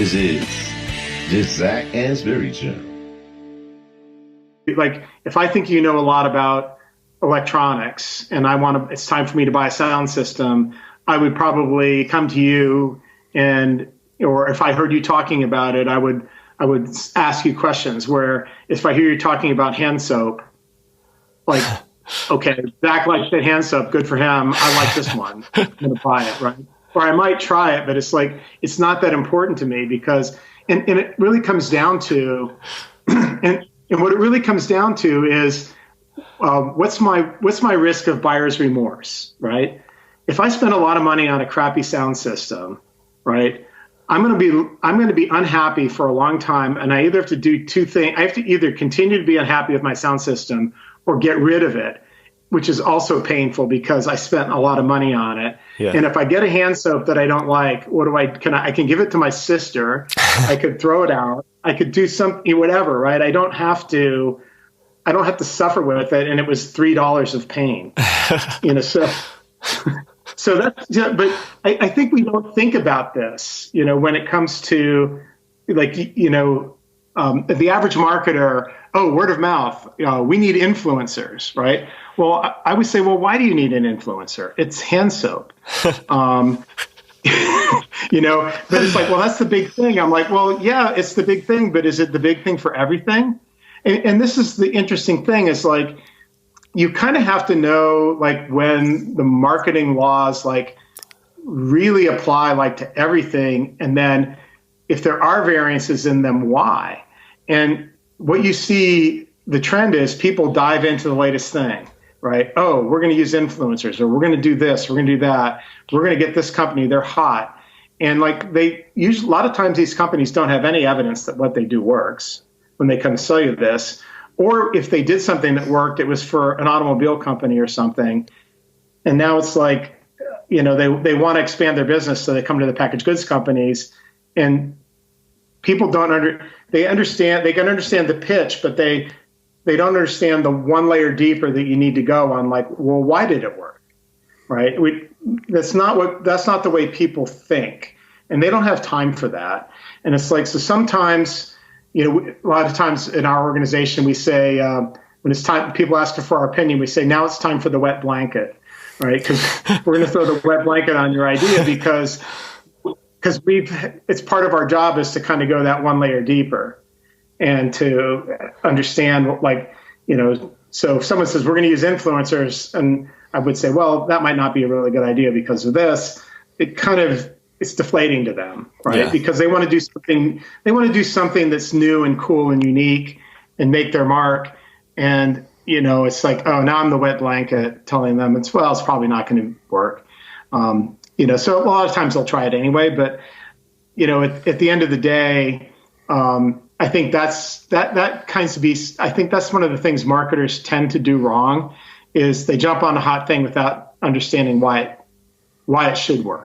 This is just Zach Ansbury Show. Like, if I think you know a lot about electronics and it's time for me to buy a sound system, I would probably come to you or if I heard you talking about it, I would ask you questions. Where if I hear you talking about hand soap, like, okay, Zach likes that hand soap, good for him. I like this one. I'm going to buy it, right? Or I might try it, but it's like, it's not that important to me because, and it really comes down to, and what it really comes down to is, what's my risk of buyer's remorse, right? If I spend a lot of money on a crappy sound system, right, I'm going to be unhappy for a long time, and I either have to do two things. I have to either continue to be unhappy with my sound system or get rid of it, which is also painful because I spent a lot of money on it. Yeah. And if I get a hand soap that I don't like, I can give it to my sister. I could throw it out. I could do something, whatever, right? I don't have to suffer with it. And it was $3 of pain, so that's, but I think we don't think about this, when it comes to like, the average marketer, word of mouth, we need influencers, right? Well, I would say, well, why do you need an influencer? It's hand soap. But it's like, well, that's the big thing. I'm like, well, yeah, it's the big thing, but is it the big thing for everything? And this is the interesting thing is like, you kind of have to know like when the marketing laws like really apply like to everything. And then if there are variances in them, why? And what you see, the trend is people dive into the latest thing, right? Oh, we're going to use influencers, or we're going to do this, we're going to do that. We're going to get this company, they're hot. And like a lot of times these companies don't have any evidence that what they do works when they come sell you this. Or if they did something that worked, it was for an automobile company or something. And now it's like, they want to expand their business. So they come to the packaged goods companies, and people they can understand the pitch, but they don't understand the one layer deeper that you need to go on. Like, well, why did it work? Right? That's not the way people think, and they don't have time for that. And it's like, so sometimes, a lot of times in our organization, we say, when it's time, people ask for our opinion, we say, now it's time for the wet blanket, right? Because we're going to throw the wet blanket on your idea because it's part of our job is to kind of go that one layer deeper and to understand so if someone says we're going to use influencers, and I would say, well, that might not be a really good idea because of this, it's deflating to them, right? Yeah. Because they want to do something that's new and cool and unique and make their mark. And, it's like, oh, now I'm the wet blanket telling them it's probably not going to work. So a lot of times they'll try it anyway, but, at the end of the day, I think that's one of the things marketers tend to do wrong is they jump on a hot thing without understanding why it should work.